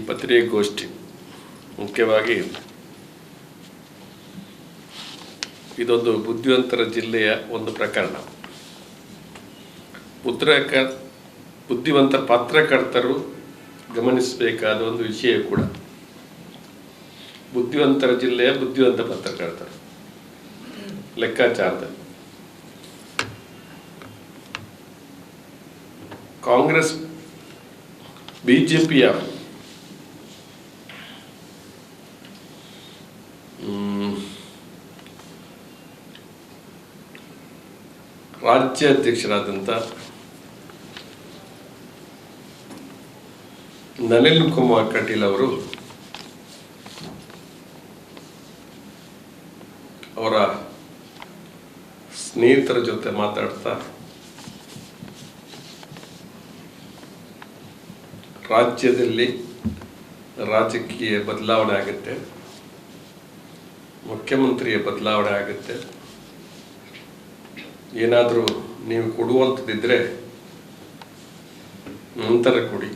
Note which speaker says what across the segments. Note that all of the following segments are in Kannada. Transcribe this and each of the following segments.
Speaker 1: ಪತ್ರಿಕಾಗೋಷ್ಠಿ ಮುಖ್ಯವಾಗಿ ಇದೊಂದು ಬುದ್ಧಿವಂತರ ಜಿಲ್ಲೆಯ ಒಂದು ಪ್ರಕರಣ. ಬುದ್ಧಿವಂತ ಪತ್ರಕರ್ತರು ಗಮನಿಸಬೇಕಾದ ಒಂದು ವಿಷಯ ಕೂಡ. ಬುದ್ಧಿವಂತರ ಜಿಲ್ಲೆಯ ಬುದ್ಧಿವಂತ ಪತ್ರಕರ್ತರು ಲೆಕ್ಕಾಚಾರದಲ್ಲಿ ಕಾಂಗ್ರೆಸ್ ಬಿಜೆಪಿಯ ರಾಜ್ಯಾಧ್ಯಕ್ಷರಾದಂಥ ನಳಿನ್ ಕುಮಾರ್ ಕಟೀಲ್ ಅವರು ಅವರ ಸ್ನೇಹಿತರ ಜೊತೆ ಮಾತಾಡ್ತಾ ರಾಜ್ಯದಲ್ಲಿ ರಾಜಕೀಯ ಬದಲಾವಣೆ ಆಗುತ್ತೆ, ಮುಖ್ಯಮಂತ್ರಿಯ ಬದಲಾವಣೆ ಆಗುತ್ತೆ, ಏನಾದರೂ ನೀವು ಕೊಡುವಂಥದ್ದಿದ್ರೆ ನಂತರ ಕೊಡಿ,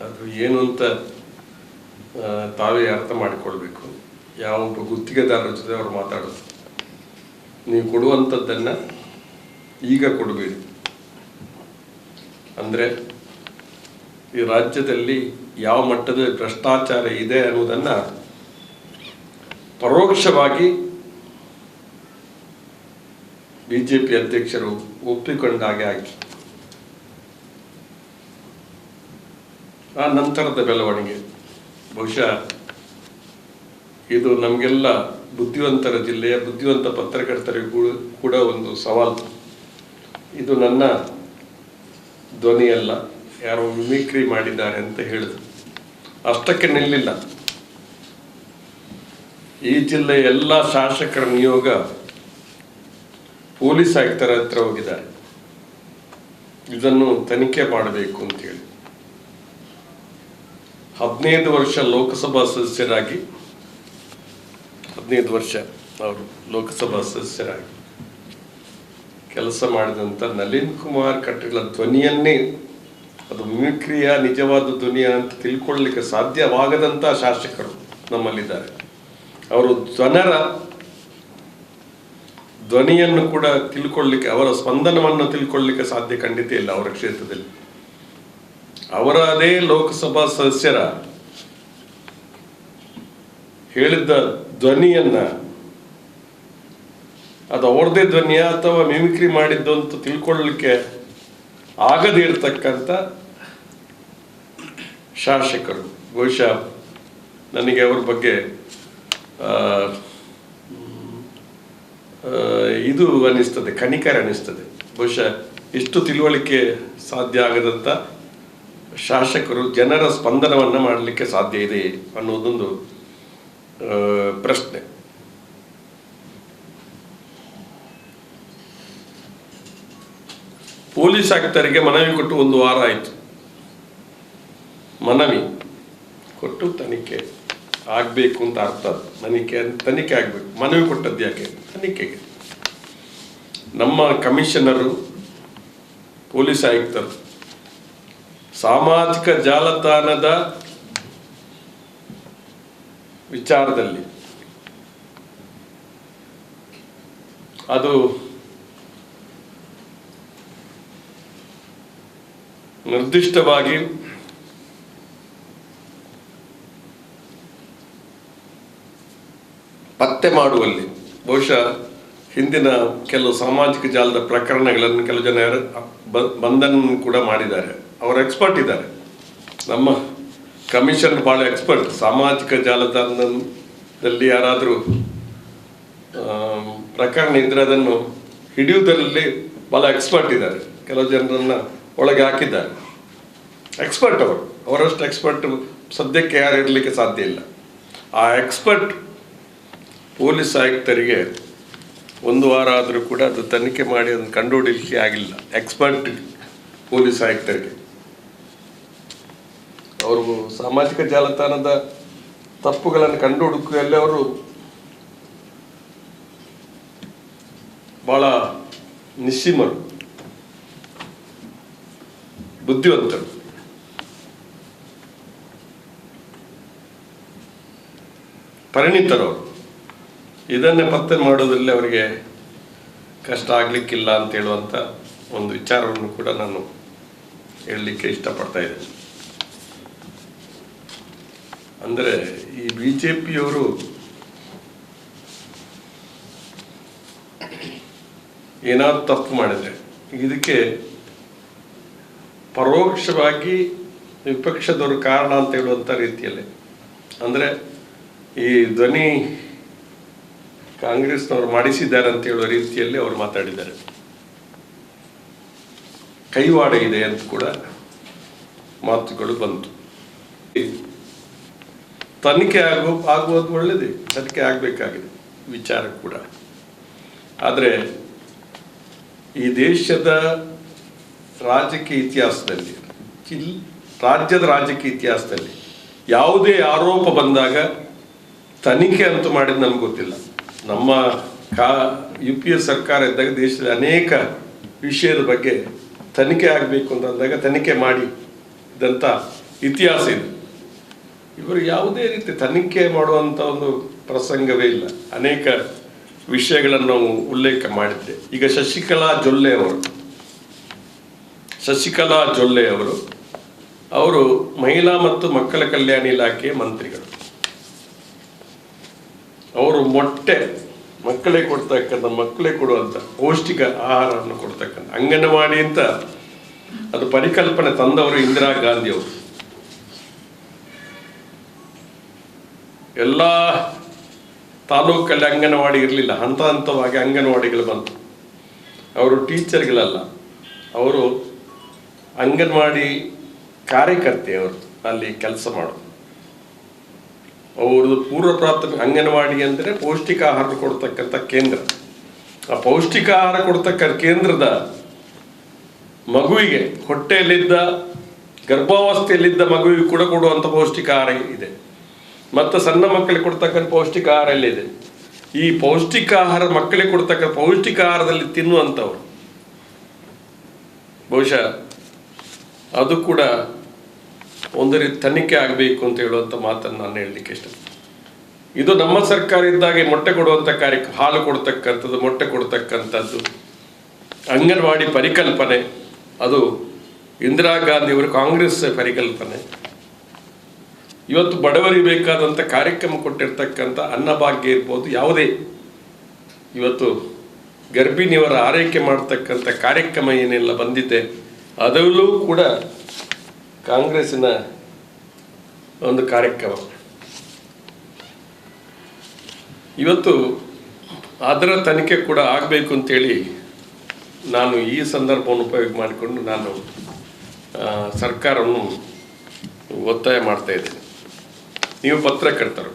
Speaker 1: ಅದು ಏನು ಅಂತ ತಾವೇ ಅರ್ಥ ಮಾಡಿಕೊಳ್ಬೇಕು. ಯಾವ ಗುತ್ತಿಗೆದಾರರ ಜೊತೆ ಅವರು ಮಾತಾಡೋದು, ನೀವು ಕೊಡುವಂಥದ್ದನ್ನು ಈಗ ಕೊಡಬೇಡಿ. ಅಂದರೆ ಈ ರಾಜ್ಯದಲ್ಲಿ ಯಾವ ಮಟ್ಟದ ಭ್ರಷ್ಟಾಚಾರ ಇದೆ ಅನ್ನೋದನ್ನು ಪರೋಕ್ಷವಾಗಿ ಬಿಜೆಪಿ ಅಧ್ಯಕ್ಷರು ಒಪ್ಪಿಕೊಂಡಾಗೆ ಆಗಿ ಆ ನಂತರದ ಬೆಳವಣಿಗೆ ಬಹುಶಃ ಇದು ನಮಗೆಲ್ಲ ಬುದ್ಧಿವಂತರ ಜಿಲ್ಲೆಯ ಬುದ್ಧಿವಂತ ಪತ್ರಕರ್ತರಿಗೂ ಕೂಡ ಒಂದು ಸವಾಲು. ಇದು ನನ್ನ ಧ್ವನಿಯಲ್ಲ, ಯಾರೋ ಮಿಮಿಕ್ರಿ ಮಾಡಿದ್ದಾರೆ ಅಂತ ಹೇಳಿದ್ರು. ಅಷ್ಟಕ್ಕೆ ನಿಲ್ಲಿಲ್ಲ. ಈ ಜಿಲ್ಲೆಯ ಎಲ್ಲ ಶಾಸಕರ ನಿಯೋಗ ಪೊಲೀಸ್ ಆಯುಕ್ತರ ಹತ್ರ ಹೋಗಿದ್ದಾರೆ, ಇದನ್ನು ತನಿಖೆ ಮಾಡಬೇಕು ಅಂತೇಳಿ. 15 ವರ್ಷ ಲೋಕಸಭಾ ಸದಸ್ಯರಾಗಿ 15 ವರ್ಷ ಅವರು ಲೋಕಸಭಾ ಸದಸ್ಯರಾಗಿ ಕೆಲಸ ಮಾಡಿದಂಥ ನಳಿನ್ ಕುಮಾರ್ ಕಟೀಲ್ ಧ್ವನಿಯನ್ನೇ ಅದು ಮಿಮಿಕ್ರಿಯ ನಿಜವಾದ ಧ್ವನಿಯ ಅಂತ ತಿಳ್ಕೊಳ್ಳಿಕ್ಕೆ ಸಾಧ್ಯವಾಗದಂಥ ಶಾಸಕರು ನಮ್ಮಲ್ಲಿದ್ದಾರೆ. ಅವರು ಜನರ ಧ್ವನಿಯನ್ನು ಕೂಡ ತಿಳ್ಕೊಳ್ಳಿಕ್ಕೆ, ಅವರ ಸ್ಪಂದನವನ್ನು ತಿಳ್ಕೊಳ್ಳಿಕ್ಕೆ ಸಾಧ್ಯ ಖಂಡಿತ ಇಲ್ಲ ಅವರ ಕ್ಷೇತ್ರದಲ್ಲಿ. ಅವರ ಅದೇ ಲೋಕಸಭಾ ಸದಸ್ಯರ ಹೇಳಿದ್ದ ಧ್ವನಿಯನ್ನ ಅದು ಅವ್ರದೇ ಧ್ವನಿಯ ಅಥವಾ ಮಿಮಿಕ್ರಿ ಮಾಡಿದ್ದು ಅಂತ ತಿಳ್ಕೊಳ್ಳಲಿಕ್ಕೆ ಆಗದೇ ಇರತಕ್ಕಂಥ ಶಾಸಕರು. ಬಹುಶಃ ನನಗೆ ಅವ್ರ ಬಗ್ಗೆ ಇದು ಅನ್ನಿಸ್ತದೆ, ಕನಿಕರ ಅನ್ನಿಸ್ತದೆ. ಬಹುಶಃ ಇಷ್ಟು ತಿಳುವಳಿಕೆ ಸಾಧ್ಯ ಆಗದಂಥ ಶಾಸಕರು ಜನರ ಸ್ಪಂದನವನ್ನು ಮಾಡಲಿಕ್ಕೆ ಸಾಧ್ಯ ಇದೆ ಅನ್ನೋದೊಂದು ಪ್ರಶ್ನೆ. ಪೊಲೀಸ್ ಆಯುಕ್ತರಿಗೆ ಮನವಿ ಕೊಟ್ಟು 1 ವಾರ ಆಯಿತು. ಮನವಿ ಕೊಟ್ಟು ತನಿಖೆ ಆಗಬೇಕು ಅಂತ ಅರ್ಥ. ತನಿಖೆ ಆಗಬೇಕು. ಮನವಿ ಕೊಟ್ಟದ್ದು ಯಾಕೆ? ತನಿಖೆಗೆ. ನಮ್ಮ ಕಮಿಷನರು, ಪೊಲೀಸ್ ಆಯುಕ್ತರು ಸಾಮಾಜಿಕ ಜಾಲತಾಣದ ವಿಚಾರದಲ್ಲಿ ಅದು ನಿರ್ದಿಷ್ಟವಾಗಿ ಪತ್ತೆ ಮಾಡುವಲ್ಲಿ ಬಹುಶಃ ಹಿಂದಿನ ಕೆಲವು ಸಾಮಾಜಿಕ ಜಾಲದ ಪ್ರಕರಣಗಳನ್ನು ಕೆಲವು ಜನ ಬಂಧನ ಕೂಡ ಮಾಡಿದ್ದಾರೆ. ಅವರು ಎಕ್ಸ್ಪರ್ಟ್ ಇದ್ದಾರೆ. ನಮ್ಮ ಕಮಿಷನ್ ಭಾಳ ಎಕ್ಸ್ಪರ್ಟ್. ಸಾಮಾಜಿಕ ಜಾಲತಾಣದಲ್ಲಿ ಯಾರಾದರೂ ಪ್ರಕರಣ ಇದ್ದರೆ ಅದನ್ನು ಹಿಡಿಯುವುದರಲ್ಲಿ ಭಾಳ ಎಕ್ಸ್ಪರ್ಟ್ ಇದ್ದಾರೆ. ಕೆಲವು ಜನರನ್ನು ಒಳಗೆ ಹಾಕಿದ್ದಾರೆ. ಎಕ್ಸ್ಪರ್ಟ್ ಅವರು. ಅವರಷ್ಟು ಎಕ್ಸ್ಪರ್ಟ್ ಸದ್ಯಕ್ಕೆ ಯಾರು ಇರಲಿಕ್ಕೆ ಸಾಧ್ಯ ಇಲ್ಲ. ಆ ಎಕ್ಸ್ಪರ್ಟ್ ಪೊಲೀಸ್ ಆಯುಕ್ತರಿಗೆ 1 ವಾರ ಆದರೂ ಕೂಡ ಅದು ತನಿಖೆ ಮಾಡಿ ಅದನ್ನು ಕಂಡುಹಿಡಿಯಲಿಕ್ಕೆ ಆಗಿಲ್ಲ. ಎಕ್ಸ್ಪರ್ಟ್ ಪೊಲೀಸ್ ಆಯುಕ್ತರಿಗೆ ಅವರು ಸಾಮಾಜಿಕ ಜಾಲತಾಣದ ತಪ್ಪುಗಳನ್ನು ಕಂಡು ಹುಡುಕುವಲ್ಲಿ ಅವರು ಭಾಳ ನಿಸ್ಸೀಮರು, ಬುದ್ಧಿವಂತರು. ಪರಿಣಿತರವರು. ಇದನ್ನೇ ಪತ್ತೆ ಮಾಡೋದ್ರಲ್ಲಿ ಅವರಿಗೆ ಕಷ್ಟ ಆಗಲಿಕ್ಕಿಲ್ಲ ಅಂತ ಹೇಳುವಂಥ ಒಂದು ವಿಚಾರವನ್ನು ಕೂಡ ನಾನು ಹೇಳಲಿಕ್ಕೆ ಇಷ್ಟಪಡ್ತಾ ಇದ್ದೇನೆ. ಅಂದರೆ ಈ BJPಯವರು ಏನಾದ್ರು ತಪ್ಪು ಮಾಡಿದರೆ ಇದಕ್ಕೆ ಪರೋಕ್ಷವಾಗಿ ವಿಪಕ್ಷದವರು ಕಾರಣ ಅಂತ ಹೇಳುವಂಥ ರೀತಿಯಲ್ಲಿ, ಅಂದರೆ ಈ ಧ್ವನಿ ಕಾಂಗ್ರೆಸ್ನವರು ಮಾಡಿಸಿದ್ದಾರೆ ಅಂತ ಹೇಳುವ ರೀತಿಯಲ್ಲಿ ಅವರು ಮಾತಾಡಿದ್ದಾರೆ. ಕೈವಾಡ ಇದೆ ಅಂತ ಕೂಡ ಮಾತುಗಳು ಬಂತು. ತನಿಖೆ ಆಗುವುದು ಒಳ್ಳೆಯದೇ, ತನಿಖೆ ಆಗಬೇಕಾಗಿದೆ ವಿಚಾರ ಕೂಡ. ಆದರೆ ಈ ದೇಶದ ರಾಜಕೀಯ ಇತಿಹಾಸದಲ್ಲಿ, ರಾಜ್ಯದ ರಾಜಕೀಯ ಇತಿಹಾಸದಲ್ಲಿ ಯಾವುದೇ ಆರೋಪ ಬಂದಾಗ ತನಿಖೆ ಅಂತೂ ಮಾಡಿದ್ದು ನಮ್ಗೆ ಗೊತ್ತಿಲ್ಲ. ನಮ್ಮ UPA ಸರ್ಕಾರ ಇದ್ದಾಗ ದೇಶದ ಅನೇಕ ವಿಷಯದ ಬಗ್ಗೆ ತನಿಖೆ ಆಗಬೇಕು ಅಂತಂದಾಗ ತನಿಖೆ ಮಾಡಿದಂಥ ಇತಿಹಾಸ ಇದೆ. ಇವರು ಯಾವುದೇ ರೀತಿ ತನಿಖೆ ಮಾಡುವಂಥ ಒಂದು ಪ್ರಸಂಗವೇ ಇಲ್ಲ. ಅನೇಕ ವಿಷಯಗಳನ್ನು ನಾವು ಉಲ್ಲೇಖ ಮಾಡಿದ್ದೆ. ಈಗ ಶಶಿಕಲಾ ಜೊಲ್ಲೆ ಅವರು ಮಹಿಳಾ ಮತ್ತು ಮಕ್ಕಳ ಕಲ್ಯಾಣ ಇಲಾಖೆಯ ಮಂತ್ರಿಗಳು. ಅವರು ಮಕ್ಕಳಿಗೆ ಕೊಡುವಂಥ ಪೌಷ್ಟಿಕ ಆಹಾರವನ್ನು ಕೊಡ್ತಕ್ಕಂಥ ಅಂಗನವಾಡಿ ಅಂತ ಅದು ಪರಿಕಲ್ಪನೆ ತಂದವರು ಇಂದಿರಾ ಗಾಂಧಿ ಅವರು. ಎಲ್ಲ ತಾಲೂಕಲ್ಲಿ ಅಂಗನವಾಡಿ ಇರಲಿಲ್ಲ, ಹಂತ ಹಂತವಾಗಿ ಅಂಗನವಾಡಿಗಳು ಬಂತು. ಅವರು ಟೀಚರ್ಗಳಲ್ಲ, ಅವರು ಅಂಗನವಾಡಿ ಕಾರ್ಯಕರ್ತೆ. ಅವರು ಅಲ್ಲಿ ಕೆಲಸ ಮಾಡೋದು. ಅವ್ರದ್ದು ಪೂರ್ವ ಪ್ರಾಥಮಿಕ ಅಂಗನವಾಡಿ ಅಂದರೆ ಪೌಷ್ಟಿಕ ಆಹಾರ ಕೊಡ್ತಕ್ಕಂಥ ಕೇಂದ್ರ. ಆ ಪೌಷ್ಟಿಕ ಆಹಾರ ಕೊಡ್ತಕ್ಕಂಥ ಕೇಂದ್ರದ ಮಗುವಿಗೆ, ಹೊಟ್ಟೆಯಲ್ಲಿದ್ದ ಗರ್ಭಾವಸ್ಥೆಯಲ್ಲಿದ್ದ ಮಗುವಿಗೆ ಕೂಡ ಕೊಡುವಂಥ ಪೌಷ್ಟಿಕ ಆಹಾರ ಇದೆ. ಮತ್ತು ಸಣ್ಣ ಮಕ್ಕಳಿಗೆ ಕೊಡ್ತಕ್ಕಂಥ ಪೌಷ್ಟಿಕ ಆಹಾರ ಎಲ್ಲಿದೆ? ಈ ಪೌಷ್ಟಿಕ ಆಹಾರ ಮಕ್ಕಳಿಗೆ ಕೊಡ್ತಕ್ಕಂಥ ಪೌಷ್ಟಿಕ ಆಹಾರದಲ್ಲಿ ತಿನ್ನುವಂಥವ್ರು ಬಹುಶಃ ಅದು ಕೂಡ ಒಂದು ರೀತಿ ತನಿಖೆ ಆಗಬೇಕು ಅಂತ ಹೇಳುವಂಥ ಮಾತನ್ನು ನಾನು ಹೇಳಲಿಕ್ಕೆ ಇಷ್ಟ. ಇದು ನಮ್ಮ ಸರ್ಕಾರ ಇದ್ದಾಗ ಮೊಟ್ಟೆ ಕೊಡುವಂಥ ಹಾಲು ಕೊಡ್ತಕ್ಕಂಥದ್ದು, ಮೊಟ್ಟೆ ಕೊಡ್ತಕ್ಕಂಥದ್ದು ಅಂಗನವಾಡಿ ಪರಿಕಲ್ಪನೆ, ಅದು ಇಂದಿರಾ ಗಾಂಧಿಯವರು ಕಾಂಗ್ರೆಸ್ ಪರಿಕಲ್ಪನೆ. ಇವತ್ತು ಬಡವರಿಗೆ ಬೇಕಾದಂಥ ಕಾರ್ಯಕ್ರಮ ಕೊಟ್ಟಿರ್ತಕ್ಕಂಥ ಅನ್ನಭಾಗ್ಯ ಇರ್ಬೋದು, ಯಾವುದೇ ಇವತ್ತು ಗರ್ಭಿಣಿಯವರ ಆರೈಕೆ ಮಾಡ್ತಕ್ಕಂಥ ಕಾರ್ಯಕ್ರಮ ಏನೆಲ್ಲ ಬಂದಿದೆ ಅದರಲ್ಲೂ ಕೂಡ ಕಾಂಗ್ರೆಸ್ಸಿನ ಒಂದು ಕಾರ್ಯಕ್ರಮ. ಇವತ್ತು ಅದರ ತನಿಖೆ ಕೂಡ ಆಗಬೇಕು ಅಂತೇಳಿ ನಾನು ಈ ಸಂದರ್ಭವನ್ನು ಉಪಯೋಗ ಮಾಡಿಕೊಂಡು ನಾನು ಸರ್ಕಾರವನ್ನು ಒತ್ತಾಯ ಮಾಡ್ತಾ ಇದ್ದೇನೆ. ನೀವು ಪತ್ರಕರ್ತರು,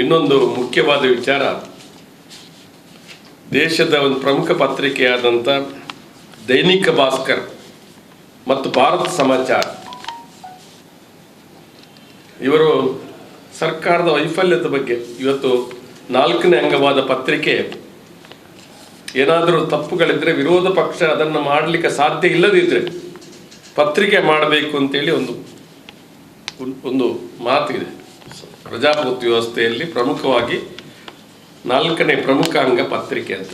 Speaker 1: ಇನ್ನೊಂದು ಮುಖ್ಯವಾದ ವಿಚಾರ, ದೇಶದ ಒಂದು ಪ್ರಮುಖ ಪತ್ರಿಕೆಯಾದಂಥ ದೈನಿಕ ಭಾಸ್ಕರ್ ಮತ್ತು ಭಾರತ ಸಮಾಚಾರ ಇವರು ಸರ್ಕಾರದ ವೈಫಲ್ಯದ ಬಗ್ಗೆ, ಇವತ್ತು 4ನೇ ಅಂಗವಾದ ಪತ್ರಿಕೆ ಏನಾದರೂ ತಪ್ಪುಗಳಿದ್ರೆ ವಿರೋಧ ಪಕ್ಷ ಅದನ್ನು ಮಾಡಲಿಕ್ಕೆ ಸಾಧ್ಯ ಇಲ್ಲದಿದ್ದರೆ ಪತ್ರಿಕೆ ಮಾಡಬೇಕು ಅಂತೇಳಿ ಒಂದು ಮಾತಿದೆ. ಪ್ರಜಾಪ್ರಭುತ್ವ ವ್ಯವಸ್ಥೆಯಲ್ಲಿ ಪ್ರಮುಖವಾಗಿ 4ನೇ ಪ್ರಮುಖ ಅಂಗ ಪತ್ರಿಕೆ ಅಂತ.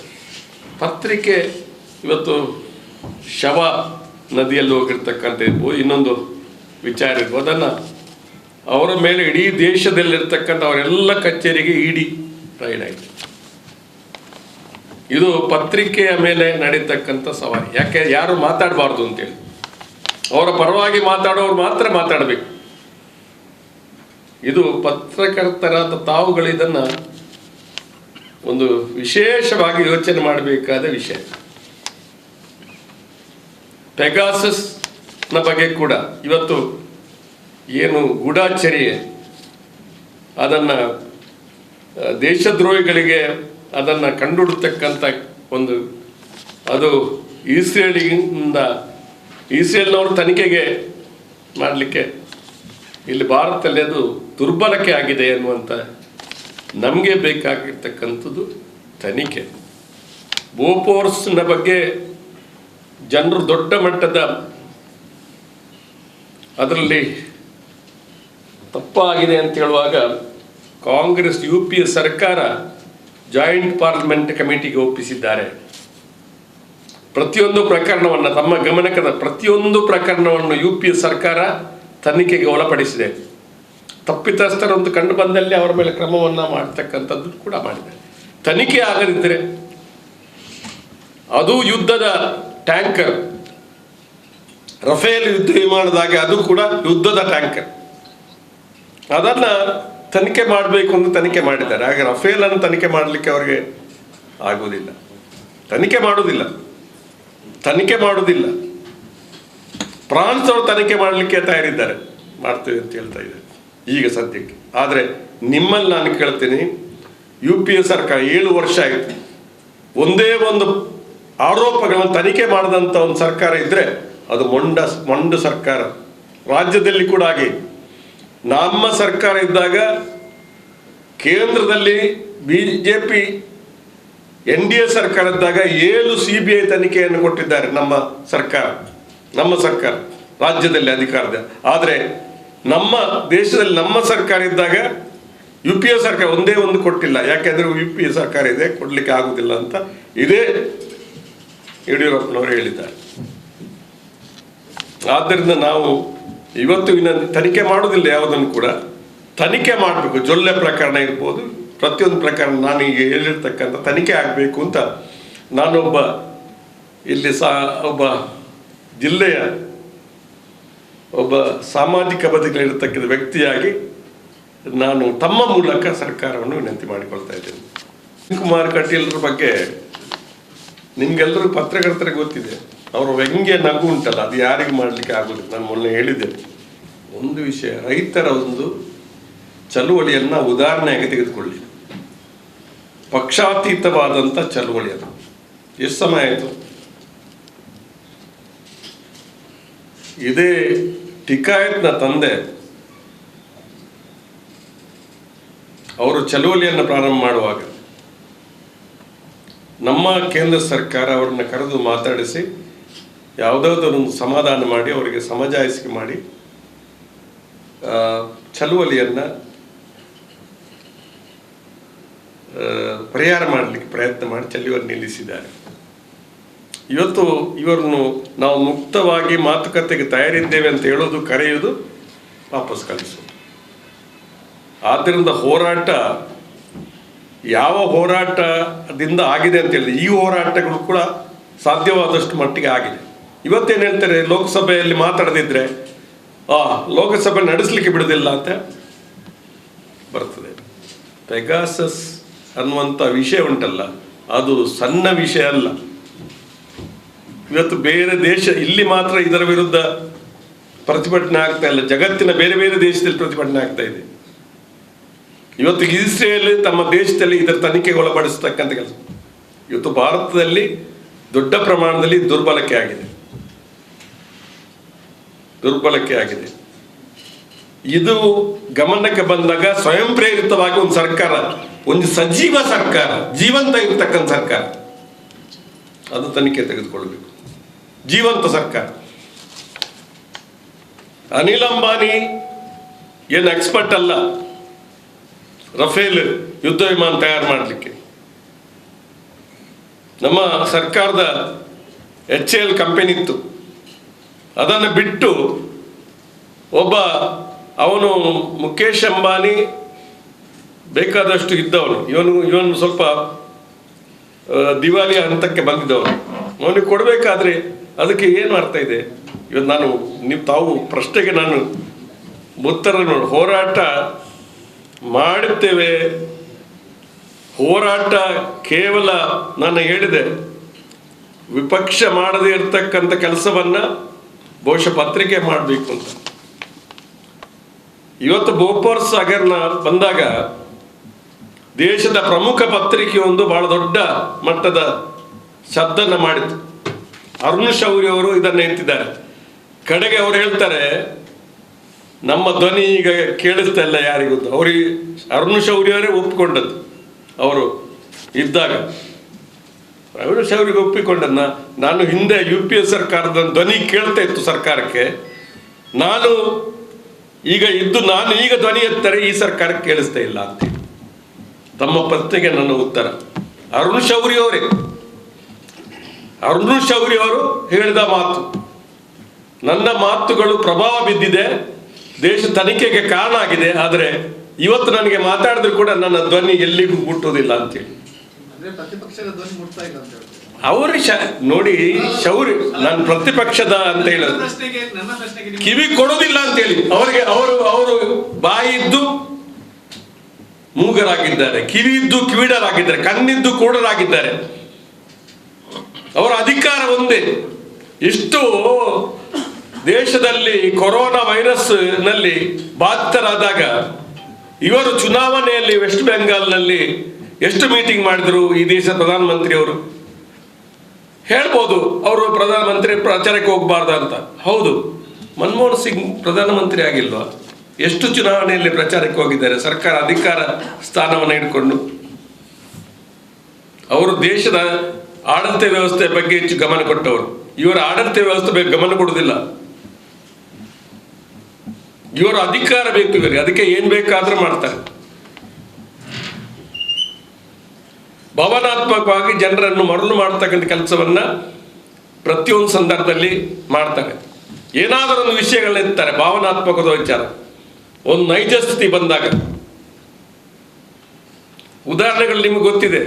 Speaker 1: ಪತ್ರಿಕೆ ಇವತ್ತು ಶವ ನದಿಯಲ್ಲಿ ಹೋಗಿರ್ತಕ್ಕಂಥ ಇರ್ಬೋದು, ಇನ್ನೊಂದು ವಿಚಾರ ಇರ್ಬೋದು, ಅದನ್ನು ಅವರ ಮೇಲೆ ಇಡೀ ದೇಶದಲ್ಲಿರ್ತಕ್ಕಂಥ ಅವರೆಲ್ಲ ಕಚೇರಿಗೆ ಇಡಿ ರೈಡ್ ಆಯಿತು. ಇದು ಪತ್ರಿಕೆಯ ಮೇಲೆ ನಡೀತಕ್ಕಂಥ ಸವಾಲು. ಯಾಕೆ ಯಾರು ಮಾತಾಡಬಾರ್ದು ಅಂತೇಳಿ, ಅವರ ಪರವಾಗಿ ಮಾತಾಡೋರು ಮಾತ್ರ ಮಾತಾಡಬೇಕು. ಇದು ಪತ್ರಕರ್ತರಾದ ತಾವುಗಳು ಇದನ್ನು ಒಂದು ವಿಶೇಷವಾಗಿ ಯೋಚನೆ ಮಾಡಬೇಕಾದ ವಿಷಯ. ಪೆಗಾಸಸ್ನ ಬಗ್ಗೆ ಕೂಡ ಇವತ್ತು ಏನು ಗೂಢಾಚರ್ಯೆ, ಅದನ್ನು ದೇಶದ್ರೋಹಿಗಳಿಗೆ ಅದನ್ನು ಕಂಡುಹಿಡ್ತಕ್ಕಂಥ ಒಂದು, ಅದು ಇಸ್ರೇಲ್ನವರು ತನಿಖೆಗೆ ಮಾಡಲಿಕ್ಕೆ ಇಲ್ಲಿ ಭಾರತದಲ್ಲಿ ಅದು ದುರ್ಬಲಕೆ ಆಗಿದೆ ಅನ್ನುವಂಥ, ನಮಗೆ ಬೇಕಾಗಿರ್ತಕ್ಕಂಥದ್ದು ತನಿಖೆ. ಬೋಫೋರ್ಸ್ನ ಬಗ್ಗೆ ಜನರು ದೊಡ್ಡ ಮಟ್ಟದ ಅದರಲ್ಲಿ ತಪ್ಪಾಗಿದೆ ಅಂತ ಹೇಳುವಾಗ ಕಾಂಗ್ರೆಸ್ UPA ಸರ್ಕಾರ ಜಾಯಿಂಟ್ ಪಾರ್ಲಿಮೆಂಟ್ ಕಮಿಟಿಗೆ ಒಪ್ಪಿಸಿದ್ದಾರೆ. ಪ್ರತಿಯೊಂದು ಪ್ರಕರಣವನ್ನು ತಮ್ಮ ಗಮನಕ್ಕೆ ಪ್ರತಿಯೊಂದು ಪ್ರಕರಣವನ್ನು UPA ಸರ್ಕಾರ ತನಿಖೆಗೆ ಒಳಪಡಿಸಿದೆ. ತಪ್ಪಿತಸ್ಥರಂತೂ ಕಂಡು ಬಂದಲ್ಲಿ ಅವರ ಮೇಲೆ ಕ್ರಮವನ್ನು ಮಾಡ್ತಕ್ಕಂಥದ್ದು ಕೂಡ ಮಾಡಿದೆ. ತನಿಖೆ ಆಗದಿದ್ದರೆ ಅದು ಯುದ್ಧದ ಟ್ಯಾಂಕರ್, ರಫೇಲ್ ಯುದ್ಧ ವಿಮಾನದಾಗೆ ಅದು ಕೂಡ ಯುದ್ಧದ ಟ್ಯಾಂಕರ್, ಅದನ್ನು ತನಿಖೆ ಮಾಡಬೇಕು ಅಂತ ತನಿಖೆ ಮಾಡಿದ್ದಾರೆ. ಹಾಗೆ ರಫೇಲನ್ನು ತನಿಖೆ ಮಾಡಲಿಕ್ಕೆ ಅವರಿಗೆ ಆಗುವುದಿಲ್ಲ, ತನಿಖೆ ಮಾಡುವುದಿಲ್ಲ. ಫ್ರಾನ್ಸ್ ಅವರು ತನಿಖೆ ಮಾಡಲಿಕ್ಕೆ ತಯಾರಿದ್ದಾರೆ, ಮಾಡ್ತೇವೆ ಅಂತ ಹೇಳ್ತಾ ಇದ್ದಾರೆ ಈಗ ಸದ್ಯಕ್ಕೆ. ಆದರೆ ನಿಮ್ಮಲ್ಲಿ ನಾನು ಕೇಳ್ತೀನಿ, UPA ಸರ್ಕಾರ 7 ವರ್ಷ ಆಯಿತು, ಒಂದೇ ಒಂದು ಆರೋಪಗಳನ್ನು ತನಿಖೆ ಮಾಡಿದಂಥ ಒಂದು ಸರ್ಕಾರ ಇದ್ದರೆ ಅದು ಮೊಂಡು ಸರ್ಕಾರ. ರಾಜ್ಯದಲ್ಲಿ ಕೂಡ ಹಾಗೆ ನಮ್ಮ ಸರ್ಕಾರ ಇದ್ದಾಗ ಕೇಂದ್ರದಲ್ಲಿ BJP NDA ಸರ್ಕಾರ ಇದ್ದಾಗ 7 CBI ತನಿಖೆಯನ್ನು ಕೊಟ್ಟಿದ್ದಾರೆ ನಮ್ಮ ಸರ್ಕಾರ ರಾಜ್ಯದಲ್ಲಿ ಅಧಿಕಾರದ. ಆದರೆ ನಮ್ಮ ದೇಶದಲ್ಲಿ ನಮ್ಮ ಸರ್ಕಾರ ಇದ್ದಾಗ UPA ಸರ್ಕಾರ ಒಂದೇ ಒಂದು ಕೊಟ್ಟಿಲ್ಲ. ಯಾಕೆಂದರೆ UPA ಸರ್ಕಾರ ಇದೆ, ಕೊಡಲಿಕ್ಕೆ ಆಗುವುದಿಲ್ಲ ಅಂತ ಇದೇ ಯಡಿಯೂರಪ್ಪನವರು ಹೇಳಿದ್ದಾರೆ. ಆದ್ದರಿಂದ ನಾವು ಇವತ್ತು ತನಿಖೆ ಮಾಡೋದಿಲ್ಲ, ಯಾವುದನ್ನು ಕೂಡ ತನಿಖೆ ಮಾಡಬೇಕು. ಜೊಲ್ಲೆ ಪ್ರಕರಣ ಇರ್ಬೋದು, ಪ್ರತಿಯೊಂದು ಪ್ರಕರಣ ನಾನು ಈಗ ಹೇಳಿರ್ತಕ್ಕಂಥ ತನಿಖೆ ಆಗಬೇಕು ಅಂತ ನಾನೊಬ್ಬ ಇಲ್ಲಿ ಒಬ್ಬ ಜಿಲ್ಲೆಯ ಒಬ್ಬ ಸಾಮಾಜಿಕ ಬದುಕಲ್ಲಿರ್ತಕ್ಕಂಥ ವ್ಯಕ್ತಿಯಾಗಿ ನಾನು ತಮ್ಮ ಮೂಲಕ ಸರ್ಕಾರವನ್ನು ವಿನಂತಿ ಮಾಡಿಕೊಳ್ತಾ ಇದ್ದೇನೆ. ಕುಮಾರ್ ಕಟೀಲ್ರ ಬಗ್ಗೆ ನಿಮ್ಗೆಲ್ಲರೂ ಪತ್ರಕರ್ತರಿಗೆ ಗೊತ್ತಿದೆ, ಅವರ ವ್ಯಂಗ್ಯ ನಗು ಉಂಟಲ್ಲ, ಅದು ಯಾರಿಗೆ ಮಾಡಲಿಕ್ಕೆ ಆಗೋದಿಲ್ಲ. ನಾನು ಮೊನ್ನೆ ಹೇಳಿದ್ದೇನೆ ಒಂದು ವಿಷಯ, ರೈತರ ಒಂದು ಚಳುವಳಿಯನ್ನು ಉದಾಹರಣೆಯಾಗಿ ತೆಗೆದುಕೊಳ್ಳಿ. ಪಕ್ಷಾತೀತವಾದಂಥ ಚಳುವಳಿ, ಅದು ಎಷ್ಟು ಸಮಯ ಆಯಿತು? ಇದೇ ಟಿಕಾಯತ್ನ ತಂದೆ ಅವರು ಚಳುವಳಿಯನ್ನು ಪ್ರಾರಂಭ ಮಾಡುವಾಗ ನಮ್ಮ ಕೇಂದ್ರ ಸರ್ಕಾರ ಅವರನ್ನು ಕರೆದು ಮಾತಾಡಿಸಿ ಯಾವುದಾದ್ರೊಂದು ಸಮಾಧಾನ ಮಾಡಿ ಅವರಿಗೆ ಸಮಜಾಯಿಸಿಕೆ ಮಾಡಿ ಚಳುವಳಿಯನ್ನು ಪರಿಹಾರ ಮಾಡಲಿಕ್ಕೆ ಪ್ರಯತ್ನ ಮಾಡಿ ಚಳುವಳಿ ನಿಲ್ಲಿಸಿದ್ದಾರೆ. ಇವತ್ತು ಇವರನ್ನು ನಾವು ಮುಕ್ತವಾಗಿ ಮಾತುಕತೆಗೆ ತಯಾರಿದ್ದೇವೆ ಅಂತ ಹೇಳೋದು, ಕರೆಯುವುದು, ವಾಪಸ್ ಕಳಿಸೋದು. ಆದ್ದರಿಂದ ಹೋರಾಟ ಯಾವ ಹೋರಾಟದಿಂದ ಆಗಿದೆ ಅಂತ ಹೇಳಿದ್ರೆ ಈ ಹೋರಾಟಗಳು ಕೂಡ ಸಾಧ್ಯವಾದಷ್ಟು ಮಟ್ಟಿಗೆ ಆಗಿದೆ. ಇವತ್ತೇನು ಹೇಳ್ತಾರೆ, ಲೋಕಸಭೆಯಲ್ಲಿ ಮಾತಾಡದಿದ್ರೆ ಲೋಕಸಭೆ ನಡೆಸಲಿಕ್ಕೆ ಬಿಡೋದಿಲ್ಲ ಅಂತ ಬರ್ತದೆ. ಪೆಗಾಸಸ್ ಅನ್ನುವಂಥ ವಿಷಯ ಉಂಟಲ್ಲ, ಅದು ಸಣ್ಣ ವಿಷಯ ಅಲ್ಲ. ಇವತ್ತು ಬೇರೆ ದೇಶ, ಇಲ್ಲಿ ಮಾತ್ರ ಇದರ ವಿರುದ್ಧ ಪ್ರತಿಭಟನೆ ಆಗ್ತಾ ಇಲ್ಲ, ಜಗತ್ತಿನ ಬೇರೆ ಬೇರೆ ದೇಶದಲ್ಲಿ ಪ್ರತಿಭಟನೆ ಆಗ್ತಾ ಇದೆ. ಇವತ್ತು ಇಸ್ರೇಲ್ ತಮ್ಮ ದೇಶದಲ್ಲಿ ಇದರ ತನಿಖೆಗೆ ಒಳಪಡಿಸ್ತಕ್ಕಂಥ ಕೆಲಸ. ಇವತ್ತು ಭಾರತದಲ್ಲಿ ದೊಡ್ಡ ಪ್ರಮಾಣದಲ್ಲಿ ದುರ್ಬಳಕೆ ಆಗಿದೆ. ಇದು ಗಮನಕ್ಕೆ ಬಂದಾಗ ಸ್ವಯಂ ಪ್ರೇರಿತವಾಗಿ ಒಂದು ಸರ್ಕಾರ, ಒಂದು ಸಜೀವ ಸರ್ಕಾರ, ಜೀವಂತ ಇರತಕ್ಕಂಥ ಸರ್ಕಾರ, ಅದು ತನಿಖೆ ತೆಗೆದುಕೊಳ್ಬೇಕು. ಜೀವಂತ ಸರ್ಕಾರ. ಅನಿಲ್ ಅಂಬಾನಿ ಏನು ಎಕ್ಸ್ಪರ್ಟ್ ಅಲ್ಲ ರಫೇಲ್ ಯುದ್ಧ ವಿಮಾನ ತಯಾರು ಮಾಡಲಿಕ್ಕೆ. ನಮ್ಮ ಸರ್ಕಾರದ HAL ಕಂಪನಿ ಇತ್ತು, ಅದನ್ನು ಬಿಟ್ಟು ಒಬ್ಬ ಅವನು ಮುಖೇಶ್ ಅಂಬಾನಿ ಬೇಕಾದಷ್ಟು ಇದ್ದವನು, ಇವನು ಸ್ವಲ್ಪ ದಿವಾಲಿ ಹಂತಕ್ಕೆ ಬಂದಿದ್ದವನು. ಅವನಿಗೆ ಕೊಡಬೇಕಾದ್ರೆ ಅದಕ್ಕೆ ಏನು ಅರ್ಥ ಇದೆ? ಇವತ್ತು ತಾವು ಪ್ರಶ್ನೆಗೆ ನಾನು ಉತ್ತರ ನೋಡಿ, ಹೋರಾಟ ಮಾಡುತ್ತೇವೆ. ಹೋರಾಟ ಕೇವಲ ನಾನು ಹೇಳಿದೆ, ವಿಪಕ್ಷ ಮಾಡದೇ ಇರತಕ್ಕಂಥ ಕೆಲಸವನ್ನ ಬಹುಶಃ ಪತ್ರಿಕೆ ಮಾಡಬೇಕು ಅಂತ. ಇವತ್ತು ಬೋಫೋರ್ಸ್ ಹಗರಣ ಬಂದಾಗ ದೇಶದ ಪ್ರಮುಖ ಪತ್ರಿಕೆಯೊಂದು ಬಹಳ ದೊಡ್ಡ ಮಟ್ಟದ ಶಬ್ದನ ಮಾಡಿತು. ಅರುಣ್ ಶೌರಿ ಅವರು ಇದನ್ನು ಎತ್ತಿದ್ದಾರೆ. ಕಡೆಗೆ ಅವರು ಹೇಳ್ತಾರೆ, ನಮ್ಮ ಧ್ವನಿ ಈಗ ಕೇಳಿಸ್ತಾ ಇಲ್ಲ ಯಾರಿಗೂ. ಅವ್ರಿಗೆ ಅರುಣ್ ಶೌರಿ ಅವರೇ ಒಪ್ಪಿಕೊಂಡದ್ದು. ಅವರು ಇದ್ದಾಗ ಅರುಣ್ ಶೌರಿಗೆ ಒಪ್ಪಿಕೊಂಡನ್ನ, ನಾನು ಹಿಂದೆ UPA ಸರ್ಕಾರದ ಧ್ವನಿ ಕೇಳ್ತಾ ಇತ್ತು ಸರ್ಕಾರಕ್ಕೆ, ನಾನು ಈಗ ಧ್ವನಿ ಎತ್ತರೆ ಈ ಸರ್ಕಾರಕ್ಕೆ ಕೇಳಿಸ್ತಾ ಇಲ್ಲ ಅಂತ. ತಮ್ಮ ಪ್ರಶ್ನೆಗೆ ನನ್ನ ಉತ್ತರ ಅರುಣ್ ಶೌರಿ ಅವರು ಹೇಳಿದ ಮಾತು, ನನ್ನ ಮಾತುಗಳು ಪ್ರಭಾವ ಬಿದ್ದಿದೆ, ದೇಶ ತನಿಖೆಗೆ ಕಾರಣ ಆಗಿದೆ. ಆದರೆ ಇವತ್ತು ನನಗೆ ಮಾತಾಡಿದ್ರು ಕೂಡ ನನ್ನ ಧ್ವನಿ ಎಲ್ಲಿಗೂ ಮುಟ್ಟುವುದಿಲ್ಲ ಅಂತೇಳಿ ಅವರು ನೋಡಿ. ಶೌರಿ ನಾನು ಪ್ರತಿಪಕ್ಷದ ಅಂತ ಹೇಳೋದು ಕಿವಿ ಕೊಡೋದಿಲ್ಲ ಅಂತೇಳಿ ಅವರು ಬಾಯಿದ್ದು ಮೂಗರಾಗಿದ್ದಾರೆ, ಕಿವಿಯಿದ್ದು ಕಿವಿಡರಾಗಿದ್ದಾರೆ, ಕಣ್ಣಿದ್ದು ಕೂಡರಾಗಿದ್ದಾರೆ. ಅವರ ಅಧಿಕಾರ ಒಂದೇ. ಇಷ್ಟು ದೇಶದಲ್ಲಿ ಕೊರೋನಾ ವೈರಸ್ ನಲ್ಲಿ ಬಾಧಿತರಾದಾಗ ಇವರು ಚುನಾವಣೆಯಲ್ಲಿ ವೆಸ್ಟ್ ಬೆಂಗಾಲ್ನಲ್ಲಿ ಎಷ್ಟು ಮೀಟಿಂಗ್ ಮಾಡಿದ್ರು ಈ ದೇಶದ ಪ್ರಧಾನಮಂತ್ರಿ ಅವರು? ಹೇಳ್ಬೋದು ಅವರು ಪ್ರಧಾನಮಂತ್ರಿ ಪ್ರಚಾರಕ್ಕೆ ಹೋಗಬಾರ್ದ ಅಂತ. ಹೌದು, ಮನಮೋಹನ್ ಸಿಂಗ್ ಪ್ರಧಾನಮಂತ್ರಿ ಆಗಿಲ್ವಾ? ಎಷ್ಟು ಚುನಾವಣೆಯಲ್ಲಿ ಪ್ರಚಾರಕ್ಕೆ ಹೋಗಿದ್ದಾರೆ ಸರ್ಕಾರ ಅಧಿಕಾರ ಸ್ಥಾನವನ್ನು ಇಟ್ಕೊಂಡು. ಅವರು ದೇಶದ ಆಡಳಿತ ವ್ಯವಸ್ಥೆ ಬಗ್ಗೆ ಹೆಚ್ಚು ಗಮನ ಕೊಟ್ಟವರು. ಇವರ ಆಡಳಿತ ವ್ಯವಸ್ಥೆ ಬಗ್ಗೆ ಗಮನ ಕೊಡುವುದಿಲ್ಲ. ಇವರು ಅಧಿಕಾರ ಬೇಕು ಇವರಿಗೆ, ಅದಕ್ಕೆ ಏನ್ ಬೇಕಾದ್ರೂ ಮಾಡ್ತಾರೆ. ಭಾವನಾತ್ಮಕವಾಗಿ ಜನರನ್ನು ಮರಳು ಮಾಡ್ತಕ್ಕಂಥ ಕೆಲಸವನ್ನ ಪ್ರತಿಯೊಂದು ಸಂದರ್ಭದಲ್ಲಿ ಮಾಡ್ತಾರೆ. ಏನಾದರೂ ಒಂದು ವಿಷಯಗಳನ್ನ ಎತ್ತಾರೆ, ಭಾವನಾತ್ಮಕದ ವಿಚಾರ, ಒಂದು ನೈಜ ಸ್ಥಿತಿ ಬಂದಾಗ. ಉದಾಹರಣೆಗಳು ನಿಮ್ಗೆ ಗೊತ್ತಿದೆ,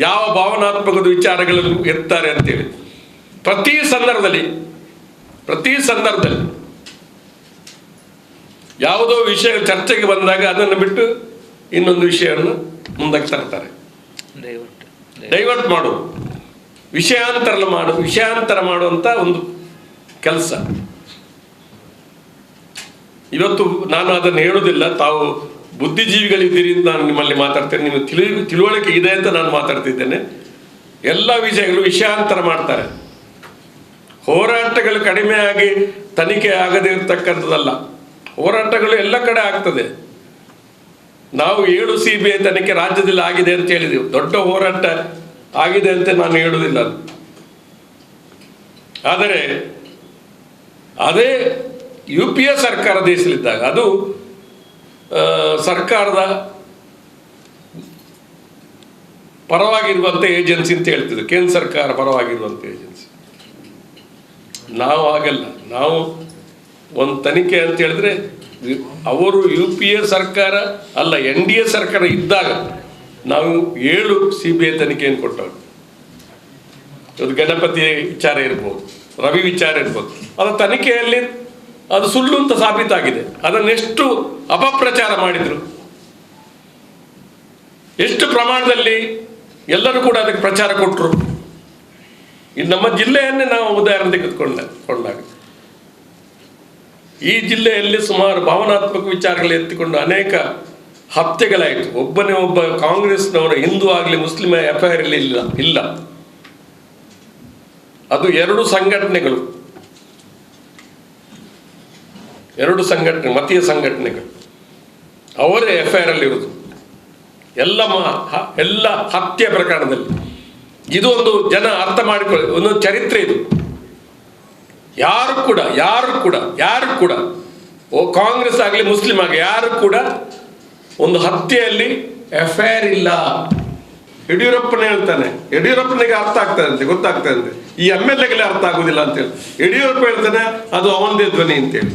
Speaker 1: ಯಾವ ಭಾವನಾತ್ಮಕದ ವಿಚಾರಗಳನ್ನು ಎತ್ತಾರೆ ಅಂತೇಳಿ. ಪ್ರತಿ ಸಂದರ್ಭದಲ್ಲಿ ಯಾವುದೋ ವಿಷಯ ಚರ್ಚೆಗೆ ಬಂದಾಗ ಅದನ್ನು ಬಿಟ್ಟು ಇನ್ನೊಂದು ವಿಷಯವನ್ನು ಮುಂದಕ್ಕೆ ತರ್ತಾರೆ. ಡೈವರ್ಟ್ ಮಾಡು, ವಿಷಯಾಂತರ ಮಾಡುವಂತ ಒಂದು ಕೆಲಸ. ಇವತ್ತು ನಾನು ಅದನ್ನು ಹೇಳುವುದಿಲ್ಲ, ತಾವು ಬುದ್ಧಿಜೀವಿಗಳಿದ್ದೀರಿ ಅಂತ ನಾನು ನಿಮ್ಮಲ್ಲಿ ಮಾತಾಡ್ತೇನೆ. ನಿಮಗೆ ತಿಳುವಳಿಕೆ ಇದೆ ಅಂತ ನಾನು ಮಾತಾಡ್ತಿದ್ದೇನೆ. ಎಲ್ಲ ವಿಷಯಗಳು ವಿಷಯಾಂತರ ಮಾಡ್ತಾರೆ. ಹೋರಾಟಗಳು ಕಡಿಮೆ ಆಗಿ ತನಿಖೆ ಆಗದೇ ಇರತಕ್ಕಂಥದ್ದಲ್ಲ, ಹೋರಾಟಗಳು ಎಲ್ಲ ಕಡೆ ಆಗ್ತದೆ. ನಾವು 7 CBI ತನಿಖೆ ರಾಜ್ಯದಲ್ಲಿ ಆಗಿದೆ ಅಂತ ಹೇಳಿದೆವು. ದೊಡ್ಡ ಹೋರಾಟ ಆಗಿದೆ ಅಂತ ನಾನು ಹೇಳುವುದಿಲ್ಲ. ಆದರೆ ಅದೇ UPA ಸರ್ಕಾರ ದೇಶದಲ್ಲಿದ್ದಾಗ ಅದು ಸರ್ಕಾರದ ಪರವಾಗಿರುವಂಥ ಏಜೆನ್ಸಿ ಅಂತ ಹೇಳ್ತಿದ್ರು, ಕೇಂದ್ರ ಸರ್ಕಾರ ಪರವಾಗಿರುವಂಥ ಏಜೆನ್ಸಿ. ನಾವು ಹಾಗಲ್ಲ. ನಾವು ಒಂದು ತನಿಖೆ ಅಂತ ಹೇಳಿದ್ರೆ ಅವರು UPA ಸರ್ಕಾರ ಅಲ್ಲ, NDA ಸರ್ಕಾರ ಇದ್ದಾಗ ನಾವು 7 CBI ತನಿಖೆಯನ್ನು ಕೊಟ್ಟವರು. ಅದು ಗಣಪತಿ ವಿಚಾರ ಇರ್ಬೋದು, ರವಿ ವಿಚಾರ ಇರ್ಬೋದು. ಅದರ ತನಿಖೆಯಲ್ಲಿ ಅದು ಸುಳ್ಳು ಅಂತ ಸಾಬೀತಾಗಿದೆ. ಅದನ್ನೆಷ್ಟು ಅಪಪ್ರಚಾರ ಮಾಡಿದ್ರು, ಎಷ್ಟು ಪ್ರಮಾಣದಲ್ಲಿ ಎಲ್ಲರೂ ಕೂಡ ಅದಕ್ಕೆ ಪ್ರಚಾರ ಕೊಟ್ಟರು. ಇದು ನಮ್ಮ ಜಿಲ್ಲೆಯನ್ನೇ ನಾವು ಉದಾಹರಣೆ ತೆಗೆದುಕೊಂಡಾಗ ಈ ಜಿಲ್ಲೆಯಲ್ಲಿ ಸುಮಾರು ಭಾವನಾತ್ಮಕ ವಿಚಾರಗಳು ಎತ್ತಿಕೊಂಡು ಅನೇಕ ಹತ್ಯೆಗಳಾಯಿತು. ಒಬ್ಬನೇ ಒಬ್ಬ ಕಾಂಗ್ರೆಸ್ನವರ ಹಿಂದೂ ಆಗಲಿ ಮುಸ್ಲಿಂ FIR ಇಲ್ಲ. ಅದು 2 ಸಂಘಟನೆಗಳು, ಮತೀಯ ಸಂಘಟನೆಗಳು, ಅವರೇ FIR ಇರುವುದು ಎಲ್ಲ ಹತ್ಯೆ ಪ್ರಕರಣದಲ್ಲಿ. ಇದು ಒಂದು ಜನ ಅರ್ಥ ಮಾಡಿಕೊಳ್ಳಿ, ಒಂದು ಚರಿತ್ರೆ ಇದು. ಯಾರು ಕೂಡ ಕಾಂಗ್ರೆಸ್ ಆಗಲಿ ಮುಸ್ಲಿಂ ಆಗಲಿ ಯಾರು ಕೂಡ ಒಂದು ಹತ್ಯೆಯಲ್ಲಿ FIR ಇಲ್ಲ. ಯಡಿಯೂರಪ್ಪನೇ ಹೇಳ್ತಾನೆ, ಯಡಿಯೂರಪ್ಪನಿಗೆ ಅರ್ಥ ಆಗ್ತದಂತೆ, ಗೊತ್ತಾಗ್ತದಂತೆ. ಈ MLAಗಳಿಗೆ ಅರ್ಥ ಆಗುದಿಲ್ಲ ಅಂತೇಳಿ ಯಡಿಯೂರಪ್ಪ ಹೇಳ್ತಾನೆ, ಅದು ಅವನದೇ ಧ್ವನಿ ಅಂತೇಳಿ.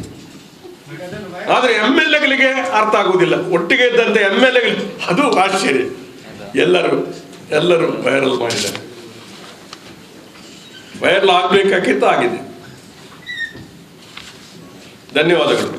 Speaker 1: ಆದ್ರೆ MLAಗಳಿಗೆ ಅರ್ಥ ಆಗುವುದಿಲ್ಲ. ಒಟ್ಟಿಗೆ ಇದ್ದಂತೆ MLAಗಳು, ಅದು ಆಶ್ಚರ್ಯ. ಎಲ್ಲರೂ ವೈರಲ್ ಮಾಡಿದ್ದಾರೆ. ವೈರಲ್ ಆಗ್ಬೇಕಾಗಿತ್ತು, ಆಗಿದೆ. ಧನ್ಯವಾದಗಳು.